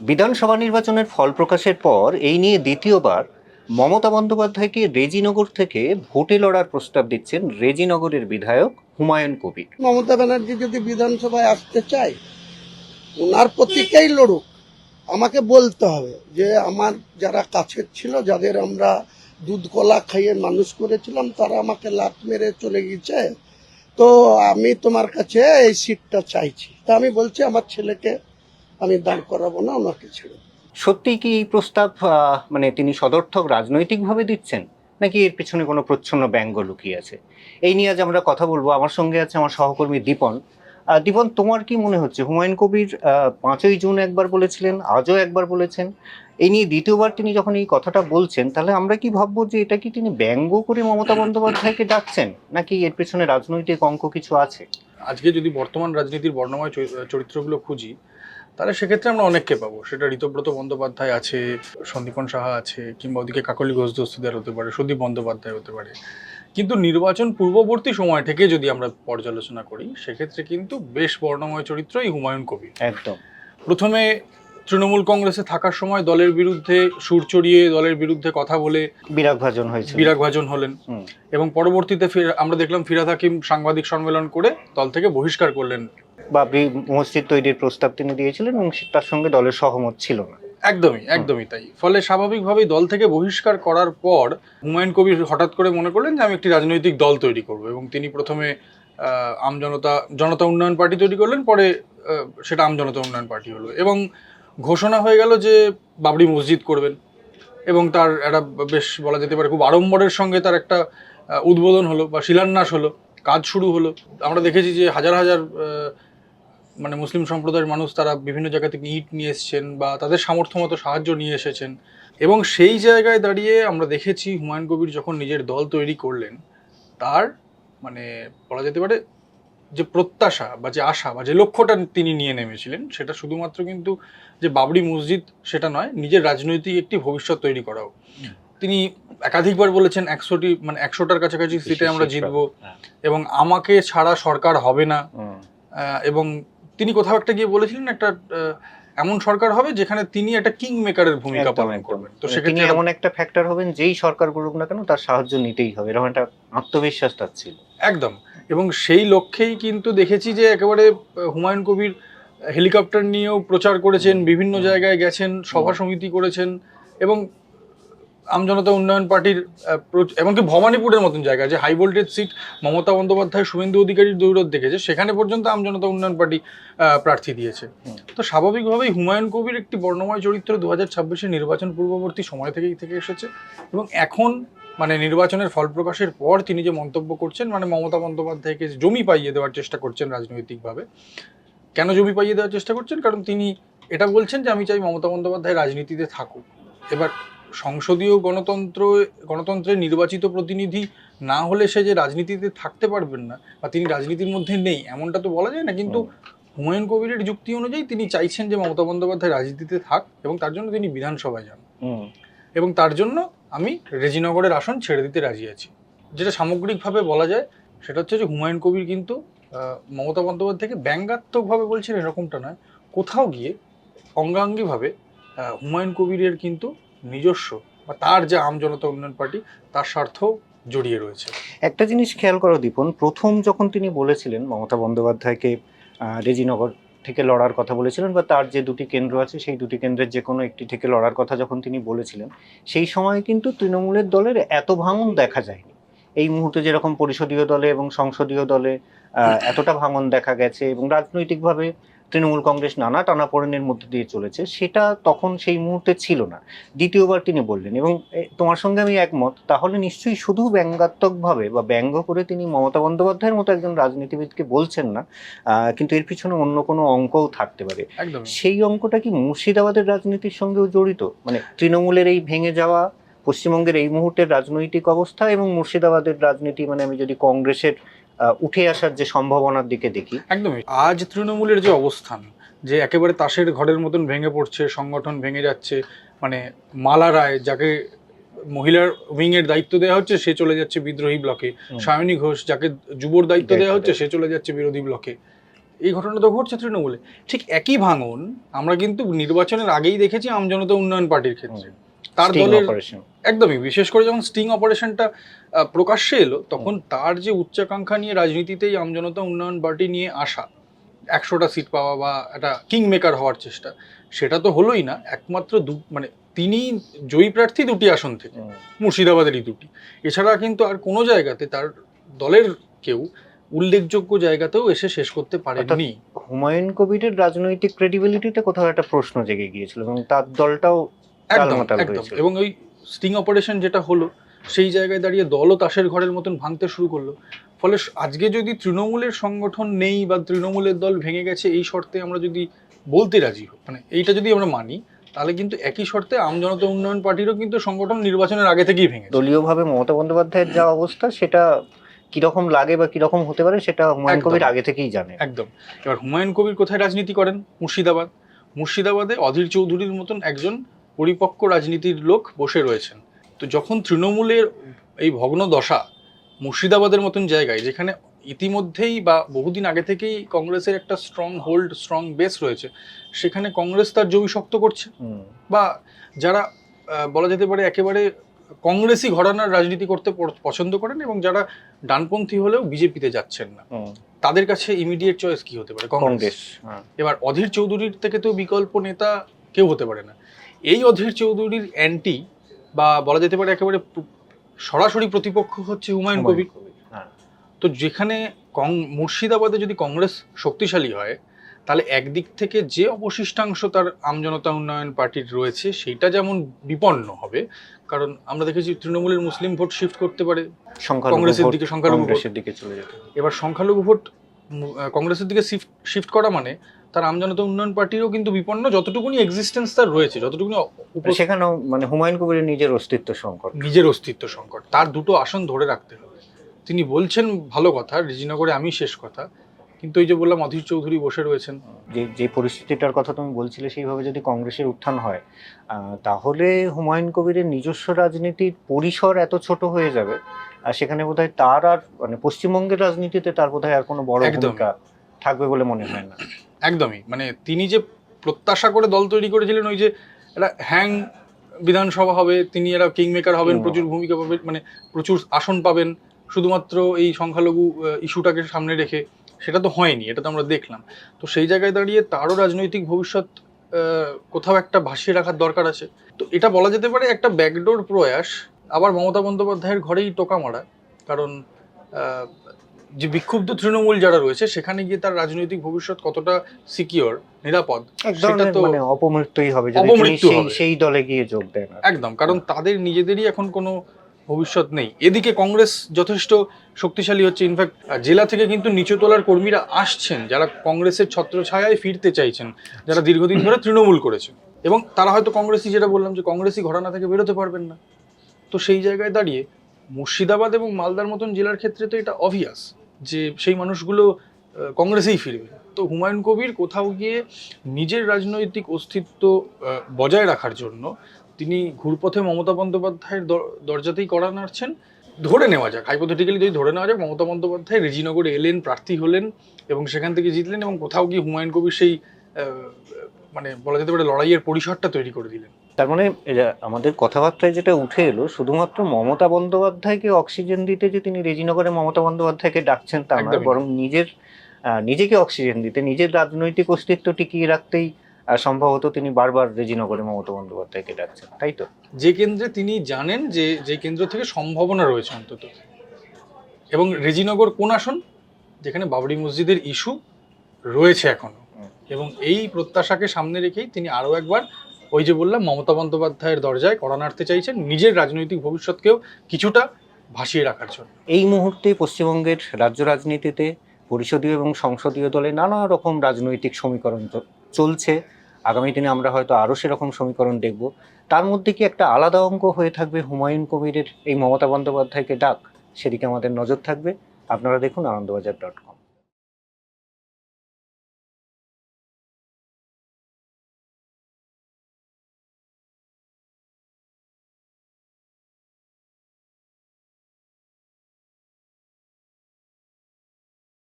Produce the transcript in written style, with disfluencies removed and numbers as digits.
বিধানসভা নির্বাচনের ফল প্রকাশের পর এই নিয়ে দ্বিতীয়বার মমতা বন্দ্যোপাধ্যায়কে রেজিনগর থেকে ভোটে লড়ার প্রস্তাব দিচ্ছেন রেজিনগরের বিধায়ক হুমায়ুন কবির। মমতা ব্যানার্জি যদি বিধানসভায় আসতে চায়, ওনার প্রতীকেই লড়ুক। আমাকে বলতে হবে যে আমার যারা কাছের ছিল, যাদের আমরা দুধ কলা খাইয়ে মানুষ করেছিলাম, তারা আমাকে লাত মেরে চলে গেছে। তো আমি তোমার কাছে এই সিটটা চাইছি। তা আমি বলছি আমার ছেলেকে আমি দাঁড় করাবো না, ওনাকে ছেড়ে দেবো। সত্যিই কি এই প্রস্তাব মানে তিনি সদর্থক রাজনৈতিকভাবে দিচ্ছেন, নাকি এর পিছনে কোনো প্রচ্ছন্ন ব্যঙ্গ লুকিয়ে আছে? এই নিয়ে আজ আমরা কথা বলবো। আমার সঙ্গে আছে আমার সহকর্মী দীপন। দীপন, তোমার কি মনে হচ্ছে হুমায়ুন কবির 5ই জুন একবার বলেছিলেন, আজও একবার বলেছেন, এই নিয়ে দ্বিতীয়বার তিনি যখন এই কথাটা বলছেন, তাহলে আমরা কি ভাববো যে এটা কি তিনি ব্যঙ্গ করে মমতা বন্দ্যোপাধ্যায়কে ডাকছেন, নাকি এর পেছনে রাজনৈতিক অঙ্ক কিছু আছে? আজকে যদি বর্তমান রাজনীতির বর্ণময় চরিত্রগুলো খুঁজি, তাহলে সেক্ষেত্রে আমরা অনেককে পাবো। সেটা ঋতব্রত বন্দ্যোপাধ্যায় আছে, সন্দীপন সাহা আছে, কিংবা ওদিকে কাকলি ঘোষ দস্তিদার হতে পারে, সুদীপ বন্দ্যোপাধ্যায় হতে পারে। কিন্তু নির্বাচন পূর্ববর্তী সময় থেকে যদি আমরা পর্যালোচনা করি, সেক্ষেত্রে কিন্তু বেশ বর্ণময় চরিত্র এই হুমায়ুন কবির। একদম। প্রথমে তৃণমূল কংগ্রেসে থাকার সময় দলের বিরুদ্ধে সুর চড়িয়ে দলের বিরুদ্ধে কথা বলে বিরাগভাজন হয়েছে। বিরাগভাজন হলেন, এবং পরবর্তীতে আমরা দেখলাম ফিরহাদ হাকিম সাংবাদিক সম্মেলন করে দল থেকে বহিষ্কার করলেন। বাবরি মসজিদ তৈরির প্রস্তাব তিনি দিয়েছিলেন এবং তার সঙ্গে দলের সহমত ছিল না। একদমই তাই। ফলে স্বাভাবিকভাবেই দল থেকে বহিষ্কার করার পর হুমায়ুন কবির হঠাৎ করে মনে করলেন যে আমি একটি রাজনৈতিক দল তৈরি করব, এবং তিনি প্রথমে জনতা উন্নয়ন পার্টি তৈরি করলেন। পরে সেটা জনতা উন্নয়ন পার্টি হলো, এবং ঘোষণা হয়ে গেল যে বাবরি মসজিদ করবেন। এবং তার একটা বেশ বলা যেতে পারে খুব আড়ম্বরের সঙ্গে তার একটা উদ্বোধন হলো বা শিলান্যাস হলো, কাজ শুরু হলো। আমরা দেখেছি যে হাজার হাজার মানে মুসলিম সম্প্রদায়ের মানুষ তারা বিভিন্ন জায়গা থেকে ইট নিয়ে এসেছেন বা তাদের সামর্থ্য মতো সাহায্য নিয়ে এসেছেন। এবং সেই জায়গায় দাঁড়িয়ে আমরা দেখেছি হুমায়ুন কবির যখন নিজের দল তৈরি করলেন, তার মানে বলা যেতে পারে যে প্রত্যাশা বা যে আশা বা যে লক্ষ্যটা তিনি নিয়ে নেমেছিলেন, সেটা শুধুমাত্র কিন্তু যে বাবরি মসজিদ সেটা নয়, নিজের রাজনৈতিক একটি ভবিষ্যৎ তৈরি করাও। তিনি একাধিকবার বলেছেন 100টার কাছাকাছি সিটে আমরা জিতবো, এবং আমাকে ছাড়া সরকার হবে না। এবং তিনি কোথাও একটা গিয়ে বলেছিলেন একটা এমন সরকার হবে যেখানে তিনি একটা কিং মেকারের ভূমিকা পালন করবেন। তো সেখানে এমন একটা ফ্যাক্টর হবেন যেই সরকার করুক না কেন তার সাহায্য নিতেই হবে, এরকম একটা আত্মবিশ্বাস তার ছিল। একদম। এবং সেই লক্ষ্যেই কিন্তু দেখেছি যে একেবারে হুমায়ুন কবির হেলিকপ্টার নিয়েও প্রচার করেছেন, বিভিন্ন জায়গায় গেছেন, সভা সমিতি করেছেন, এবং আমজনতা উন্নয়ন পার্টির এমনকি ভবানীপুরের মতন জায়গায় যে high voltage seat Mamata Bandyopadhyay Suvendu অধিকারীর দৌড় দেখেছে, সেখানে পর্যন্ত আমজনতা উন্নয়ন পার্টি প্রার্থী দিয়েছে। তো স্বাভাবিকভাবেই হুমায়ুন কবির একটি বর্ণময় চরিত্র 2026 নির্বাচন পূর্ববর্তী সময় থেকেই থেকে এসেছে। এবং এখন মানে নির্বাচনের ফল প্রকাশের পর তিনি যে মন্তব্য করছেন, মানে মমতা বন্দ্যোপাধ্যায়কে জমি পাইয়ে দেওয়ার চেষ্টা করছেন রাজনৈতিকভাবে। কেন জমি পাইয়ে দেওয়ার চেষ্টা করছেন? কারণ তিনি এটা বলছেন যে আমি চাই মমতা বন্দ্যোপাধ্যায় রাজনীতিতে থাকুক। এবার সংসদীয় গণতন্ত্রের নির্বাচিত প্রতিনিধি না হলে সে যে রাজনীতিতে থাকতে পারবেন না বা তিনি রাজনীতির মধ্যে নেই, এমনটা তো বলা যায় না। কিন্তু হুমায়ুন কবিরের যুক্তি অনুযায়ী তিনি চাইছেন যে মমতা বন্দ্যোপাধ্যায় রাজনীতিতে থাক, এবং তার জন্য তিনি বিধানসভায় যান, এবং তার জন্য আমি রেজিনগরের আসন ছেড়ে দিতে রাজি আছি। যেটা সামগ্রিকভাবে বলা যায় সেটা হচ্ছে যে হুমায়ুন কবির কিন্তু মমতা বন্দ্যোপাধ্যায়কে ব্যঙ্গাত্মকভাবে বলছেন এরকমটা নয়, কোথাও গিয়ে অঙ্গাঙ্গিভাবে হুমায়ুন কবিরের কিন্তু নিজস্ব বা তার যে আমজনতা উন্নয়ন পার্টি তার স্বার্থ জড়িয়ে রয়েছে। একটা জিনিস খেয়াল করো দীপন, প্রথম যখন তিনি বলেছিলেন মমতা বন্দ্যোপাধ্যায়কে রেজিনগর থেকে লড়ার কথা বলেছিলেন, বা তার যে দুটি কেন্দ্র আছে সেই দুটি কেন্দ্রের যে কোনো একটি থেকে লড়ার কথা যখন তিনি বলেছিলেন, সেই সময় কিন্তু তৃণমূলের দলের এত ভাঙন দেখা যায়নি। এই মুহূর্তে যেরকম পরিষদীয় দলে এবং সংসদীয় দলে এতটা ভাঙন দেখা গেছে এবং রাজনৈতিকভাবে তৃণমূল কংগ্রেস নানা টানাপোড়েনের মধ্যে দিয়ে চলেছে, সেটা তখন সেই মুহূর্তে ছিল না। দ্বিতীয়বার তিনি বললেন, এবং তোমার সঙ্গে আমি একমত, তাহলে নিশ্চয়ই শুধু ব্যঙ্গাত্মকভাবে বা ব্যঙ্গ করে তিনি মমতা বন্দ্যোপাধ্যায়ের মতো একজন রাজনীতিবিদকে বলছেন না, কিন্তু এর পিছনে অন্য কোনো অঙ্কও থাকতে পারে। সেই অঙ্কটা কি মুর্শিদাবাদের রাজনীতির সঙ্গেও জড়িত? মানে তৃণমূলের এই ভেঙে যাওয়া, পশ্চিমবঙ্গের এই মুহূর্তের রাজনৈতিক অবস্থা এবং মুর্শিদাবাদের রাজনীতি, মানে আমি যদি কংগ্রেসের উঠে আসার যে সম্ভাবনার দিকে দেখি। একদমই। আজ তৃণমূলের যে অবস্থান, যে একেবারে তাসের ঘরের মতন ভেঙে পড়ছে, সংগঠন ভেঙে যাচ্ছে। মানে মালা রায়, যাকে মহিলার উইং এর দায়িত্ব দেওয়া হচ্ছে, সে চলে যাচ্ছে বিদ্রোহী ব্লকে। সায়নী ঘোষ, যাকে যুবর দায়িত্ব দেওয়া হচ্ছে, সে চলে যাচ্ছে বিরোধী ব্লকে। এই ঘটনা তো ঘটছে তৃণমূলে। ঠিক একই ভাঙন আমরা কিন্তু নির্বাচনের আগেই দেখেছি আমজনতা উন্নয়ন পার্টির ক্ষেত্রে। তার Sting দলের operation। একদমই, বিশেষ করে যখন স্টিং অপারেশনটা প্রকাশ্যে এলো, তখন তার যে উচ্চাকাঙ্ক্ষা নিয়ে রাজনীতিতেই আমজনতা উন্নয়ন পার্টি নিয়ে আসা, 100টা সিট পাওয়া বা একটা কিং মেকার হওয়ার চেষ্টা, সেটা তো হলোই না। একমাত্র মানে তিনি জয়ী প্রার্থী 2টি আসন থেকে, মুর্শিদাবাদেরই 2টি। এছাড়া কিন্তু আর কোনো জায়গাতে তার দলের কেউ উল্লেখযোগ্য জায়গাতেও এসে শেষ করতে পারেননি। হুমায়ুন কবিরের রাজনৈতিক ক্রেডিবিলিটিতে কোথাও একটা প্রশ্ন জেগে গিয়েছিল এবং তার দলটাও একদম টালমাটাল একদম। হয়েছিল। এবং ওই স্টিং অপারেশন যেটা হলো, সেই জায়গায় দাঁড়িয়ে দলও তাসের ঘরের মতন ভাঙতে শুরু করলো। ফলে আজকে যদি তৃণমূলের সংগঠন নেই বা তৃণমূলের দল ভেঙে গেছে, এই শর্তে আমরা যদি বলতে রাজি হই, মানে এইটা যদি আমরা মানি, তাহলে কিন্তু একই শর্তে আমজনতা উন্নয়ন পার্টিরও কিন্তু সংগঠন নির্বাচনের আগে থেকেই ভেঙেছে। দলীয়ভাবে মমতা বন্দ্যোপাধ্যায়ের যা অবস্থা, সেটা কিরকম লাগে বা কিরকম হতে পারে সেটা হুমায়ুন একদম। কবির আগে থেকেই জানে। একদম। এবার হুমায়ুন কবির কোথায় রাজনীতি করেন? মুর্শিদাবাদে অধীর চৌধুরীর মতন একজন পরিপক্ক রাজনীতির লোক বসে রয়েছেন। তো যখন তৃণমূলের এই ভগ্ন দশা মুর্শিদাবাদের মতন জায়গায়, যেখানে ইতিমধ্যেই বা বহুদিন আগে থেকেই কংগ্রেসের একটা স্ট্রং হোল্ড, স্ট্রং বেস রয়েছে, সেখানে কংগ্রেস তার জমি শক্ত করছে, বা যারা বলা যেতে পারে একেবারে কংগ্রেসই ঘরানার রাজনীতি করতে পছন্দ করেন এবং যারা ডানপন্থী হলেও বিজেপিতে যাচ্ছেন না, তাদের কাছে ইমিডিয়েট চয়েস কি হতে পারে? কংগ্রেস। এবার অধীর চৌধুরীর থেকে তো বিকল্প নেতা কেউ হতে পারে না। এই অধীর চৌধুরীর অ্যান্টি বা বলা যেতে পারে একেবারে সরাসরি প্রতিপক্ষ হচ্ছে হুমায়ুন কবির। তো যেখানে মুর্শিদাবাদে যদি কংগ্রেস শক্তিশালী হয়, তাহলে একদিক থেকে যে অবশিষ্টাংশ তার আমজনতা উন্নয়ন পার্টির রয়েছে সেটা যেমন বিপন্ন হবে, কারণ আমরা দেখেছি তৃণমূলের মুসলিম ভোট শিফট করতে পারে কংগ্রেসের দিকে, সংখ্যালঘু ভোটের দিকে চলে যেতে। এবার সংখ্যালঘু ভোট কংগ্রেসের দিকে শিফট করা মানে তার আমজনতা উন্নয়ন পার্টিরও কিন্তু বিপন্ন, যতটুকুনি এক্সিস্টেন্স তার রয়েছে, যতটুকুনি সেখানেও মানে হুমায়ুন কবিরের নিজের অস্তিত্ব সংকট। তার 2টো আসন ধরে রাখতে হবে। তিনি বলছেন ভালো কথা, রেজিনগরে আমি শেষ কথা, কিন্তু এই যে বললাম অধীর চৌধুরী বসে রয়েছেন। যে পরিস্থিতিটার কথা তুমি বলছিলে, সেইভাবে যদি কংগ্রেসের উত্থান হয়, তাহলে হুমায়ুন কবিরের নিজস্ব রাজনীতির পরিসর এত ছোট হয়ে যাবে, আর সেখানে বোধহয় তার আর মানে পশ্চিমবঙ্গের রাজনীতিতে তার বোধহয় আর কোনো বড় ভূমিকা থাকবে বলে মনে হয় না। একদমই। মানে তিনি যে প্রত্যাশা করে দল তৈরি করেছিলেন, ওই যে একটা হ্যাং বিধানসভা হবে, তিনি এরা কিং মেকার হবেন, প্রচুর ভূমিকা পাবেন, মানে প্রচুর আসন পাবেন শুধুমাত্র এই সংখ্যালঘু ইস্যুটাকে সামনে রেখে, সেটা তো হয়নি, এটা তো আমরা দেখলাম। তো সেই জায়গায় দাঁড়িয়ে তারও রাজনৈতিক ভবিষ্যৎ কোথাও একটা ভাসিয়ে রাখার দরকার আছে। তো এটা বলা যেতে পারে একটা ব্যাকডোর প্রয়াস, আবার মমতা বন্দ্যোপাধ্যায়ের ঘরেই টোকা মারা। কারণ যে বিক্ষুব্ধ তৃণমূল যারা রয়েছে, সেখানে গিয়ে তার রাজনৈতিক ভবিষ্যৎ কতটা সিকিউর, নিরাপদ, সেটা তো মানে অপমৃত্যুই হবে যদি সেই দলে গিয়ে যোগ দেয় না। একদম, কারণ তাদের নিজেদেরই এখন কোনো ভবিষ্যৎ নেই। এদিকে কংগ্রেস যথেষ্ট শক্তিশালী হচ্ছে, ইনফ্যাক্ট জেলা থেকে কিন্তু নিচুতলার কর্মীরা আসছেন, যারা কংগ্রেসের ছত্রছায়ায় ফিরতে চাইছেন, যারা দীর্ঘদিন ধরে তৃণমূল করেছেন, এবং তারা হয়তো কংগ্রেসই, যেটা বললাম যে কংগ্রেসই ঘরানা থেকে বেরোতে পারবেন না। তো সেই জায়গায় দাঁড়িয়ে মুর্শিদাবাদ এবং মালদার মতন জেলার ক্ষেত্রে তো এটা অবভিয়াস যে সেই মানুষগুলো কংগ্রেসেই ফিরবে। তো হুমায়ুন কবির কোথাও গিয়ে নিজের রাজনৈতিক অস্তিত্ব বজায় রাখার জন্য তিনি ঘুরপথে মমতা বন্দ্যোপাধ্যায়ের দরজাতেই কড়া নাড়ছেন। ধরে নেওয়া যাক, হাইপোথেটিক্যালি যদি ধরে নেওয়া যাক, মমতা বন্দ্যোপাধ্যায় রেজিনগরে এলেন, প্রার্থী হলেন এবং সেখান থেকে জিতলেন, এবং কোথাও গিয়ে হুমায়ুন কবির সেই মানে বলা যেতে পারে লড়াইয়ের পরিসরটা তৈরি করে দিলেন। তার মানে আমাদের কথাবার্তায় যেটা উঠে এলো, শুধুমাত্র মমতা বন্দ্যোপাধ্যায়কে অক্সিজেন দিতে যে তিনি রেজিনগরে মমতা বন্দ্যোপাধ্যায়কে ডাকছেন তা নয়, বরং নিজেকে অক্সিজেন দিতে, নিজের রাজনৈতিক অস্তিত্ব টিকিয়ে রাখতেই সম্ভবত তিনি বারবার রেজিনগরে মমতা বন্দ্যোপাধ্যায়কে ডাকছেন, তাই তো? যে কেন্দ্রে তিনি জানেন যে কেন্দ্র থেকে সম্ভাবনা রয়েছে অন্তত। এবং রেজিনগর কোন আসন? যেখানে বাবরি মসজিদের ইস্যু রয়েছে এখনো, এবং এই প্রত্যাশাকে সামনে রেখেই তিনি আরও একবার ওই যে বললাম মমতা বন্দ্যোপাধ্যায়ের দরজায় কড়া নাড়তে চাইছেন, নিজের রাজনৈতিক ভবিষ্যৎকেও কিছুটা ভাসিয়ে রাখার জন্য। এই মুহূর্তে পশ্চিমবঙ্গের রাজ্য রাজনীতিতে পরিষদীয় এবং সংসদীয় দলে নানা রকম রাজনৈতিক সমীকরণ চলছে। আগামী দিনে আমরা হয়তো আরও সেরকম সমীকরণ দেখব। তার মধ্যে কি একটা আলাদা অঙ্ক হয়ে থাকবে হুমায়ুন কবিরের এই মমতা বন্দ্যোপাধ্যায়কে ডাক? সেদিকে আমাদের নজর থাকবে। আপনারা দেখুন আনন্দবাজার.com।